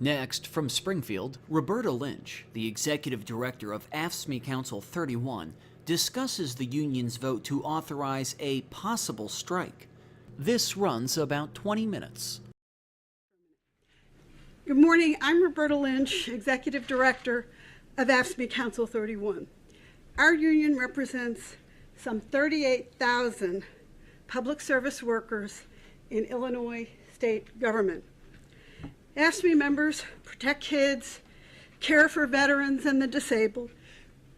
Next, from Springfield, Roberta Lynch, the executive director of AFSCME Council 31, discusses the union's vote to authorize a possible strike. This runs about 20 minutes. Good morning. I'm Roberta Lynch, executive director of AFSCME Council 31. Our union represents some 38,000 public service workers in Illinois state government. AFSCME members protect kids, care for veterans and the disabled,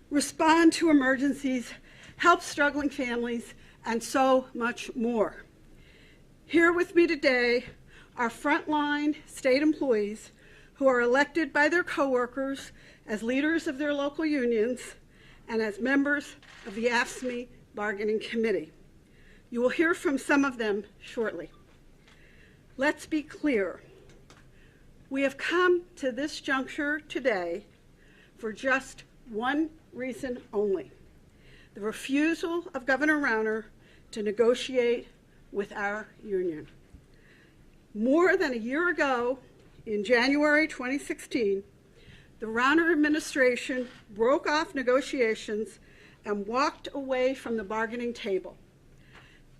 respond to emergencies, help struggling families, and so much more. Here with me today are frontline state employees who are elected by their coworkers as leaders of their local unions and as members of the AFSCME Bargaining Committee. You will hear from some of them shortly. Let's be clear. We have come to this juncture today for just one reason only: the refusal of Governor Rauner to negotiate with our union. More than a year ago, in January 2016, the Rauner administration broke off negotiations and walked away from the bargaining table.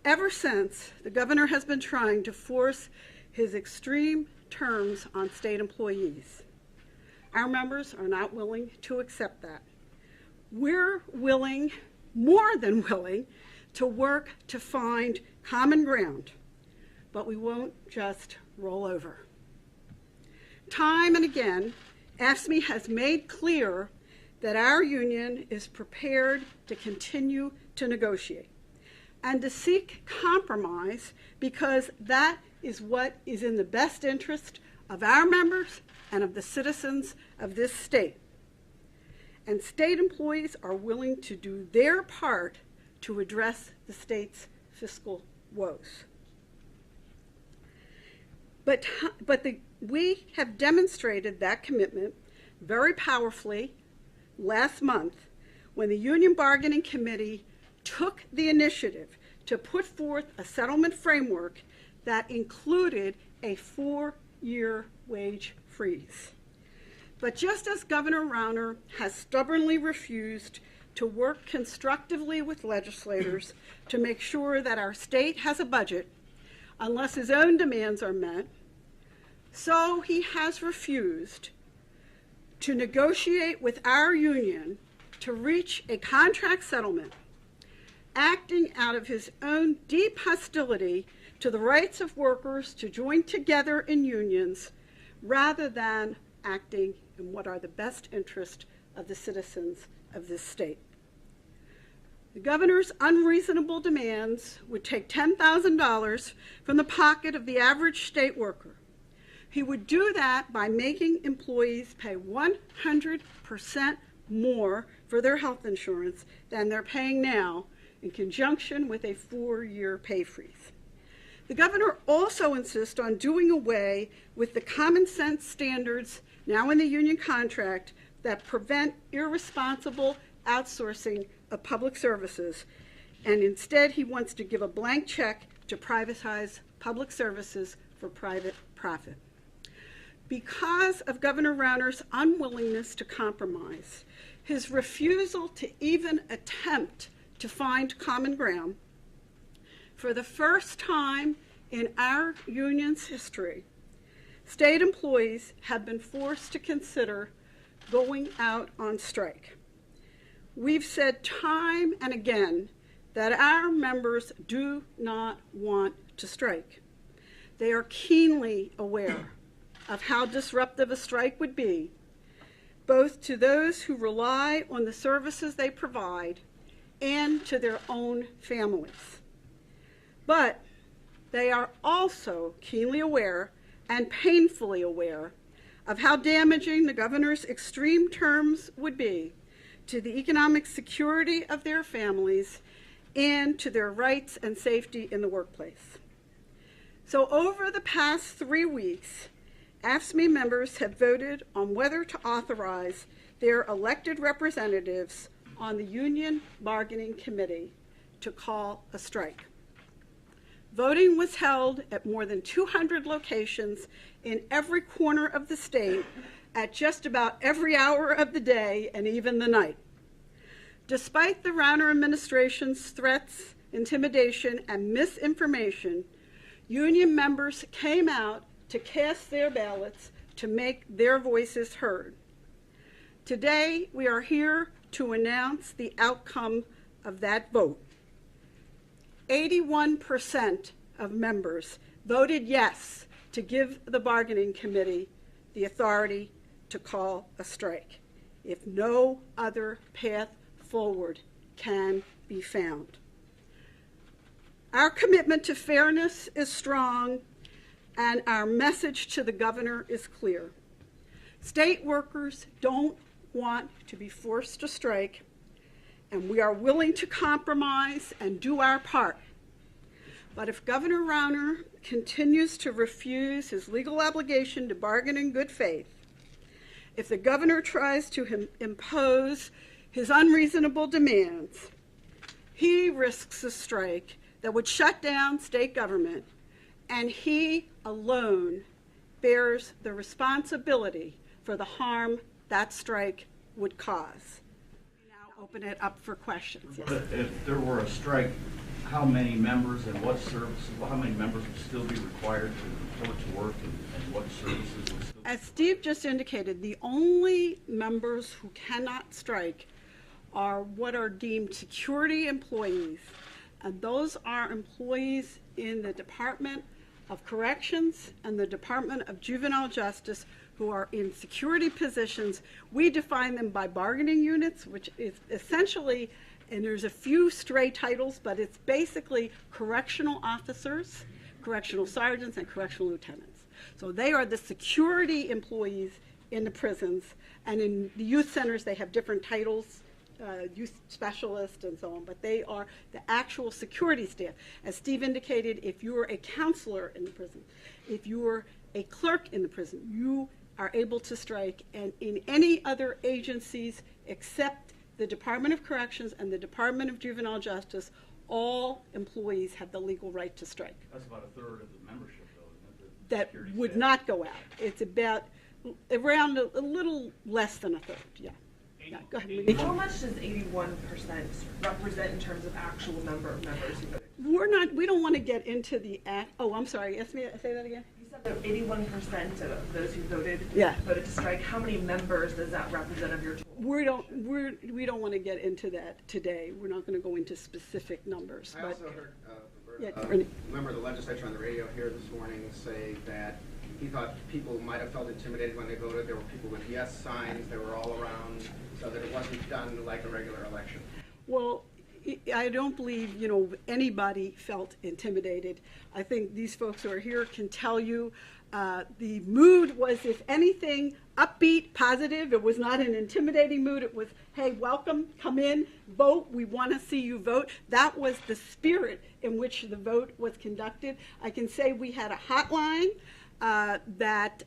Ever since, the governor has been trying to force his extreme terms on state employees. Our members are not willing to accept that. We're willing, more than willing, to work to find common ground, but we won't just roll over. Time and again, AFSCME has made clear that our union is prepared to continue to negotiate and to seek compromise because that is what is in the best interest of our members and of the citizens of this state. And state employees are willing to do their part to address the state's fiscal woes. We have demonstrated that commitment very powerfully last month when the Union Bargaining Committee took the initiative to put forth a settlement framework that included a 4-year wage freeze. But just as Governor Rauner has stubbornly refused to work constructively with legislators to make sure that our state has a budget unless his own demands are met, so he has refused to negotiate with our union to reach a contract settlement, acting out of his own deep hostility to the rights of workers to join together in unions rather than acting in what are the best interest of the citizens of this state. The governor's unreasonable demands would take $10,000 from the pocket of the average state worker. He would do that by making employees pay 100% more for their health insurance than they're paying now, in conjunction with a 4-year pay freeze. The governor also insists on doing away with the common sense standards now in the union contract that prevent irresponsible outsourcing of public services, and instead he wants to give a blank check to privatize public services for private profit. Because of Governor Rauner's unwillingness to compromise, his refusal to even attempt to find common ground, for the first time in our union's history, state employees have been forced to consider going out on strike. We've said time and again that our members do not want to strike. They are keenly aware of how disruptive a strike would be, both to those who rely on the services they provide and to their own families. But they are also keenly aware and painfully aware of how damaging the governor's extreme terms would be to the economic security of their families and to their rights and safety in the workplace. So over the past 3 weeks, AFSCME members have voted on whether to authorize their elected representatives on the Union Bargaining Committee to call a strike. Voting was held at more than 200 locations in every corner of the state at just about every hour of the day and even the night. Despite the Rauner administration's threats, intimidation, and misinformation, union members came out to cast their ballots to make their voices heard. Today, we are here to announce the outcome of that vote. 81% of members voted yes to give the bargaining committee the authority to call a strike if no other path forward can be found. Our commitment to fairness is strong, and our message to the governor is clear. State workers don't want to be forced to strike, and we are willing to compromise and do our part. But if Governor Rauner continues to refuse his legal obligation to bargain in good faith, if the governor tries to impose his unreasonable demands, he risks a strike that would shut down state government, and he alone bears the responsibility for the harm that strike would cause. We now open it up for questions. Yes. But if there were a strike, how many members and what services, how many members would still be required to report to work, and what services would still be? As Steve just indicated, the only members who cannot strike are what are deemed security employees, and those are employees in the Department of Corrections and the Department of Juvenile Justice who are in security positions. We define them by bargaining units, which is essentially, and there's a few stray titles, but it's basically correctional officers, correctional sergeants, and correctional lieutenants. So they are the security employees in the prisons, and in the youth centers they have different titles, youth specialist and so on, but they are the actual security staff. As Steve indicated, if you're a counselor in the prison, if you're a clerk in the prison, you are able to strike, and in any other agencies except the Department of Corrections and the Department of Juvenile Justice, all employees have the legal right to strike. That's about a third of the membership, though, isn't it? That would not go out. It's about around a little less than a third, yeah. Yeah, go ahead. How much does 81% represent in terms of actual number of members who voted? We don't want to get into the oh, I'm sorry, say that again? You said that 81% of those who voted voted to strike. How many members does that represent of your total? We don't want to get into that today. We're not going to go into specific numbers. I also heard a member of the legislature on the radio here this morning say that he thought people might have felt intimidated when they voted. There were people with yes signs. They were all around, so that it wasn't done like a regular election. Well, I don't believe, anybody felt intimidated. I think these folks who are here can tell you the mood was, if anything, upbeat, positive. It was not an intimidating mood. It was, hey, welcome, come in, vote. We want to see you vote. That was the spirit in which the vote was conducted. I can say we had a hotline that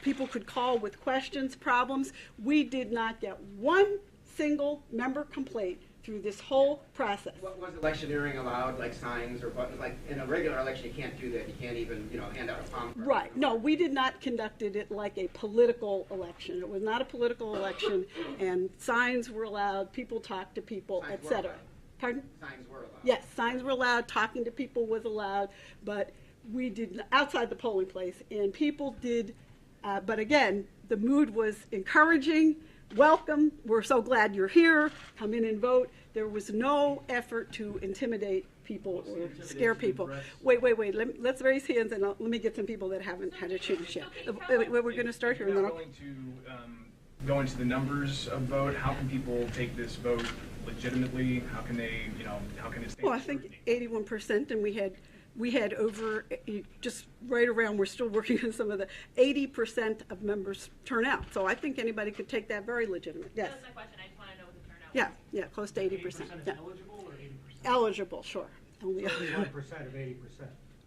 people could call with questions, problems. We did not get one single member complaint through this whole process. What was electioneering allowed, like signs or buttons? Like in a regular election, you can't do that. You can't even, hand out a palm. Right. No, we did not conduct it like a political election. It was not a political election, and signs were allowed. People talked to people, etc. Pardon? Signs were allowed. Yes, signs were allowed. Talking to people was allowed, but we did outside the polling place, and people did. But again, the mood was encouraging. Welcome. We're so glad you're here. Come in and vote. There was no effort to intimidate people or scare people. Wait. Let's raise hands, and let me get some people that haven't had a chance yet. We're going to start here. We're not going to go into the numbers of vote. How can people take this vote legitimately? How can they, how can it stand? Well, I think 81%, and we had over, just right around, we're still working on some of the 80% of members turn out. So I think anybody could take that very legitimate. Yes. That was my question. I just want to know what the turnout was. Yeah, close to 80%. Yeah. Eligible or 80%? Eligible, sure. Only 1% of 80%.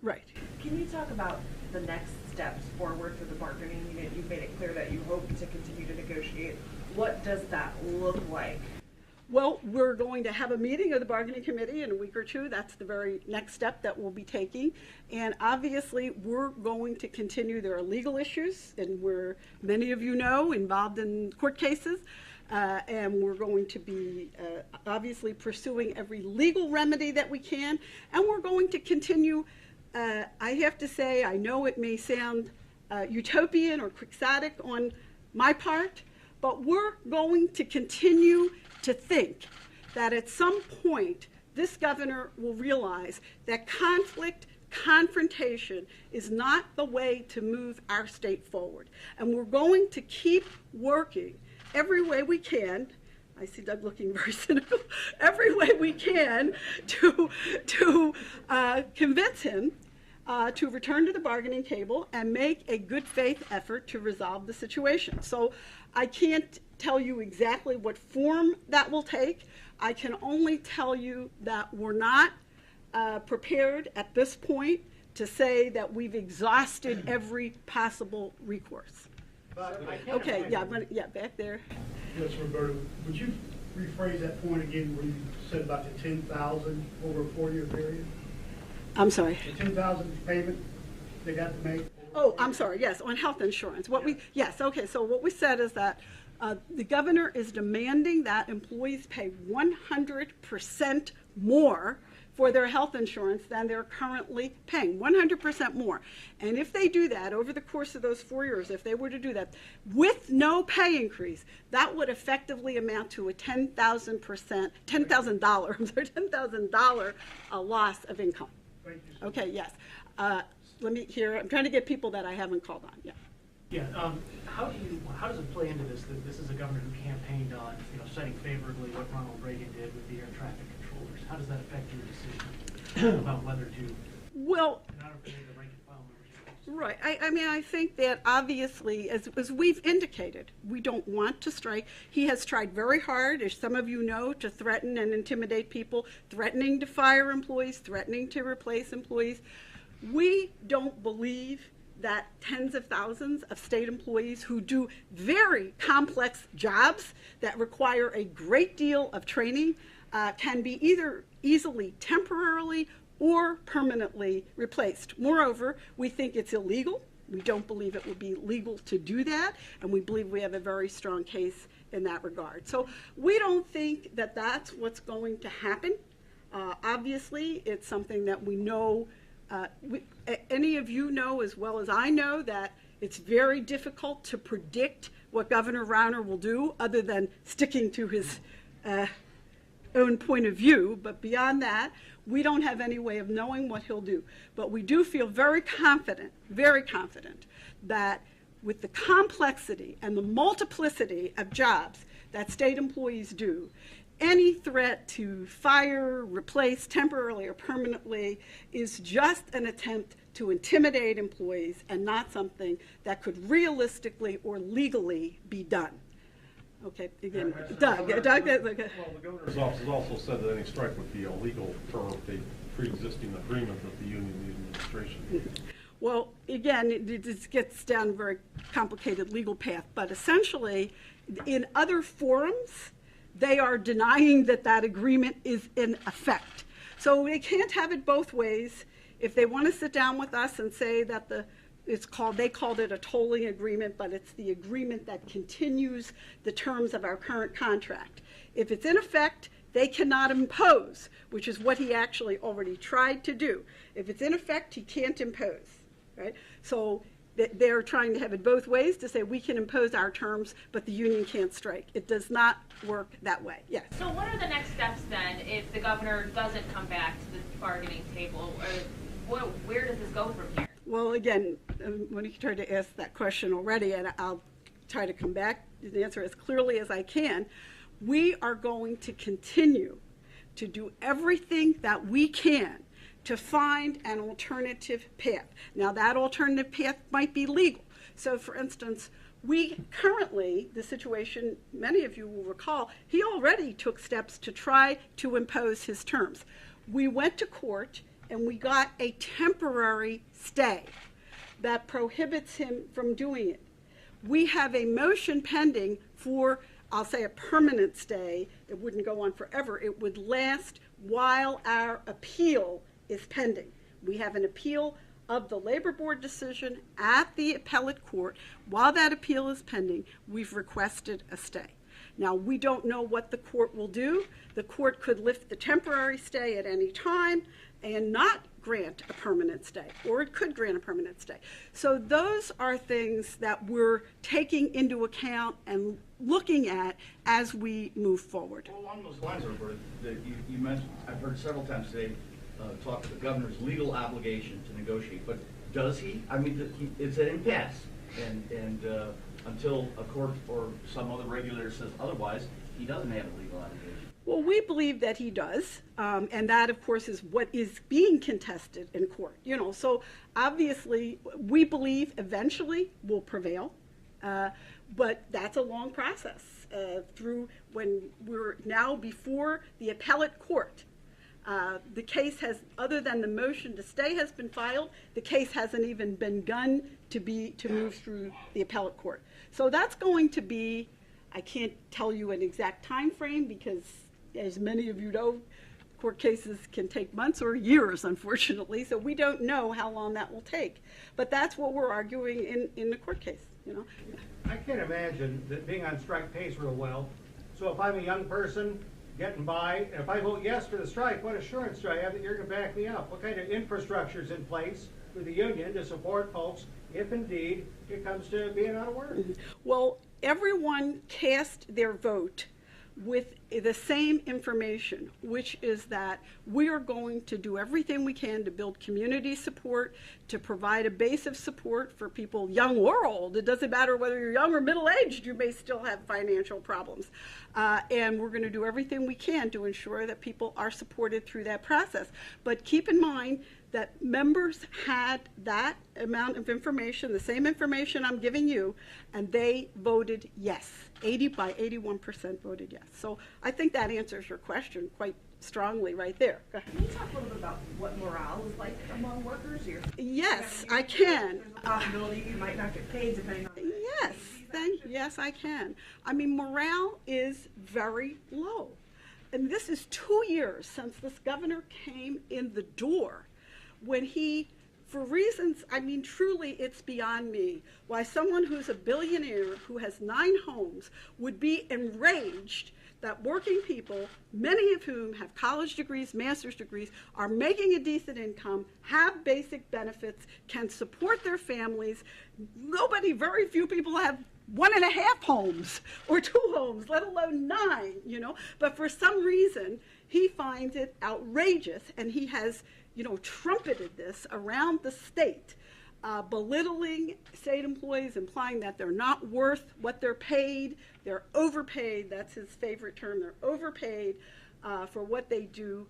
Right. Can you talk about the next steps forward for the bargaining unit? You've made it clear that you hope to continue to negotiate. What does that look like? Well, we're going to have a meeting of the bargaining committee in a week or two. That's the very next step that we'll be taking. And obviously, we're going to continue. There are legal issues, and we're, many of you know, involved in court cases. And we're going to be obviously pursuing every legal remedy that we can. And we're going to continue. I have to say, I know it may sound utopian or quixotic on my part, but we're going to continue to think that at some point this governor will realize that confrontation is not the way to move our state forward. And we're going to keep working every way we can. I see Doug looking very cynical. Every way we can to convince him to return to the bargaining table and make a good faith effort to resolve the situation. So I can't tell you exactly what form that will take. I can only tell you that we're not prepared at this point to say that we've exhausted every possible recourse. Okay, yeah, back there. Yes, Roberta, would you rephrase that point again where you said about the 10,000 over a 4-year period? I'm sorry. The 10,000 payment they got to make? Oh, I'm sorry, yes, on health insurance. So what we said is that the governor is demanding that employees pay 100% more for their health insurance than they're currently paying, 100% more. And if they do that over the course of those 4 years, if they were to do that with no pay increase, that would effectively amount to a $10,000 loss of income. Thank you. Okay, yes. Let me hear. I'm trying to get people that I haven't called on. Yeah. Yeah. How does it play into this? That this is a governor who campaigned on, citing favorably what Ronald Reagan did with the air traffic controllers. How does that affect your decision about whether to? Well. Not the rank and file membership. Right. I mean, I think that obviously, as we've indicated, we don't want to strike. He has tried very hard, as some of you know, to threaten and intimidate people, threatening to fire employees, threatening to replace employees. We don't believe that tens of thousands of state employees who do very complex jobs that require a great deal of training can be either easily temporarily or permanently replaced. Moreover, we think it's illegal. We don't believe it would be legal to do that, and we believe we have a very strong case in that regard. So we don't think that that's what's going to happen. Obviously, it's something that we know. Any of you know as well as I know that it's very difficult to predict what Governor Rauner will do other than sticking to his own point of view. But beyond that, we don't have any way of knowing what he'll do. But we do feel very confident that with the complexity and the multiplicity of jobs that state employees do, any threat to fire, replace temporarily or permanently is just an attempt to intimidate employees and not something that could realistically or legally be done. Okay, again, Doug. Well, the governor's office has also said that any strike would be illegal per the pre-existing agreement of the union and the administration. Well, again, it gets down a very complicated legal path, but essentially, in other forums, they are denying that that agreement is in effect. So they can't have it both ways. If they want to sit down with us and say that they called it a tolling agreement, but it's the agreement that continues the terms of our current contract. If it's in effect, they cannot impose, which is what he actually already tried to do. If it's in effect, he can't impose, right? So they're trying to have it both ways to say we can impose our terms, but the union can't strike. It does not work that way. Yes. So what are the next steps then if the governor doesn't come back to the bargaining table? Or where does this go from here? Well, again, Monique tried to ask that question already, and I'll try to come back to the answer as clearly as I can. We are going to continue to do everything that we can to find an alternative path. Now, that alternative path might be legal. So, for instance, we currently, the situation, many of you will recall, he already took steps to try to impose his terms. We went to court and we got a temporary stay that prohibits him from doing it. We have a motion pending for I'll say a permanent stay. It wouldn't go on forever. It would last while our appeal is pending. We have an appeal of the Labor Board decision at the appellate court. While that appeal is pending, we've requested a stay. Now, we don't know what the court will do. The court could lift the temporary stay at any time and not grant a permanent stay, or it could grant a permanent stay. So those are things that we're taking into account and looking at as we move forward. Well, along those lines, Roberta, that you mentioned, I've heard several times today, talk of the governor's legal obligation to negotiate, but does he? I mean, it's an impasse, and until a court or some other regulator says otherwise, he doesn't have a legal obligation. Well, we believe that he does, and that, of course, is what is being contested in court. You know, so obviously, we believe eventually will prevail, but that's a long process through when we're now before the appellate court. The case has, other than the motion to stay has been filed, the case hasn't even been begun to move through the appellate court. So that's going to be, I can't tell you an exact time frame because, as many of you know, court cases can take months or years, unfortunately, so we don't know how long that will take. But that's what we're arguing in the court case, you know. I can't imagine that being on strike pays real well. So if I'm a young person getting by, and if I vote yes for the strike, what assurance do I have that you're going to back me up? What kind of infrastructure is in place for the union to support folks if indeed it comes to being out of work? Well, everyone cast their vote with the same information, which is that we are going to do everything we can to build community support, to provide a base of support for people young or old. It doesn't matter whether you're young or middle-aged, you may still have financial problems. And we're going to do everything we can to ensure that people are supported through that process. But keep in mind that members had that amount of information, the same information I'm giving you, and they voted yes. 81% voted yes. So I think that answers your question quite strongly right there. Go ahead. Can you talk a little bit about what morale is like among workers? Yes, I can. There's a possibility you might not get paid depending on Yes, I can. I mean, morale is very low. And this is 2 years since this governor came in the door when he, for reasons, I mean, truly it's beyond me, why someone who's a billionaire who has 9 homes would be enraged that working people, many of whom have college degrees, master's degrees, are making a decent income, have basic benefits, can support their families. Very few people have 1.5 homes or 2 homes, let alone 9, you know. But for some reason, he finds it outrageous, and he has, you know, trumpeted this around the state, belittling state employees, implying that they're not worth what they're paid. They're overpaid. That's his favorite term. They're overpaid for what they do.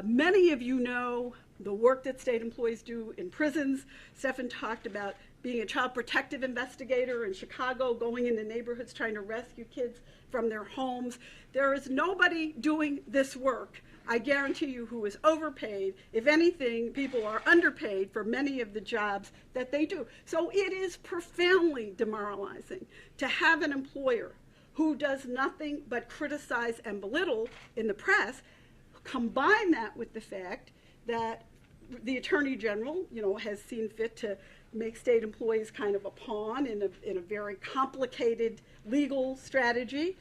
Many of you know the work that state employees do in prisons. Stephan talked about being a child protective investigator in Chicago, going into neighborhoods trying to rescue kids from their homes. There is nobody doing this work, I guarantee you, who is overpaid. If anything, people are underpaid for many of the jobs that they do. So it is profoundly demoralizing to have an employer who does nothing but criticize and belittle in the press. Combine that with the fact that the Attorney General, you know, has seen fit to make state employees kind of a pawn in a very complicated legal strategy,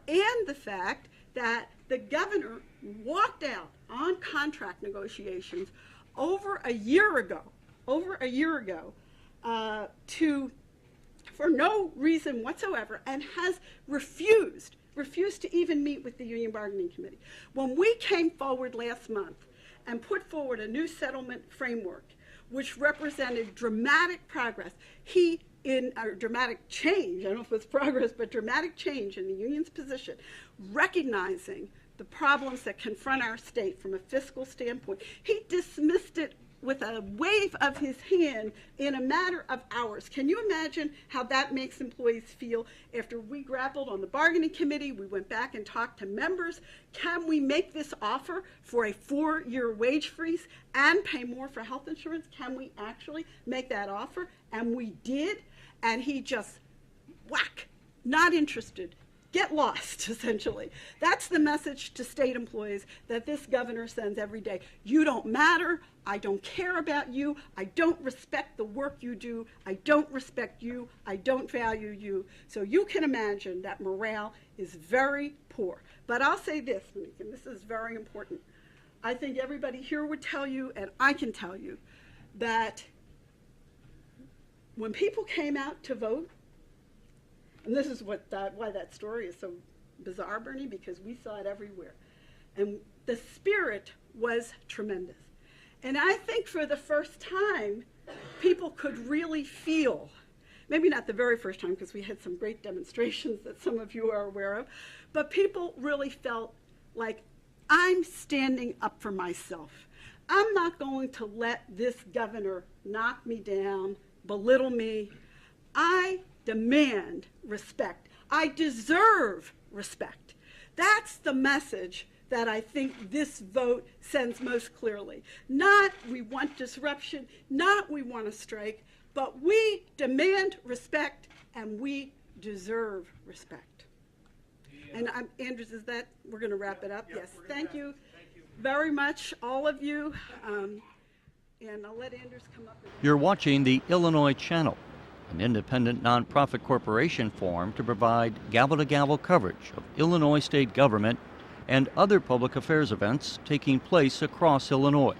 and the fact that the governor walked out on contract negotiations over a year ago, for no reason whatsoever, and has refused to even meet with the Union Bargaining Committee. When we came forward last month and put forward a new settlement framework, which represented dramatic progress, dramatic change, I don't know if it's progress, but dramatic change in the union's position, recognizing the problems that confront our state from a fiscal standpoint, he dismissed it with a wave of his hand in a matter of hours. Can you imagine how that makes employees feel? After we grappled on the bargaining committee, we went back and talked to members. Can we make this offer for a 4-year wage freeze and pay more for health insurance? Can we actually make that offer? And we did, and he just, whack, not interested. get lost, essentially. That's the message to state employees that this governor sends every day. You don't matter. I don't care about you. I don't respect the work you do. I don't respect you. I don't value you. So you can imagine that morale is very poor. But I'll say this, Monique, and this is very important. I think everybody here would tell you, and I can tell you, that when people came out to vote, and this is why that story is so bizarre, Bernie, because we saw it everywhere. And the spirit was tremendous. And I think for the first time, people could really feel, maybe not the very first time, because we had some great demonstrations that some of you are aware of, but people really felt like, I'm standing up for myself. I'm not going to let this governor knock me down, belittle me. I demand respect. I deserve respect. That's the message that I think this vote sends most clearly. Not we want disruption, not we want to strike, but we demand respect and we deserve respect. And Andrews, is that, we're going to wrap it up? Yes, thank you very much, all of you. And I'll let Andrews come up. You're watching the Illinois Channel, an independent nonprofit corporation formed to provide gavel-to-gavel coverage of Illinois state government and other public affairs events taking place across Illinois.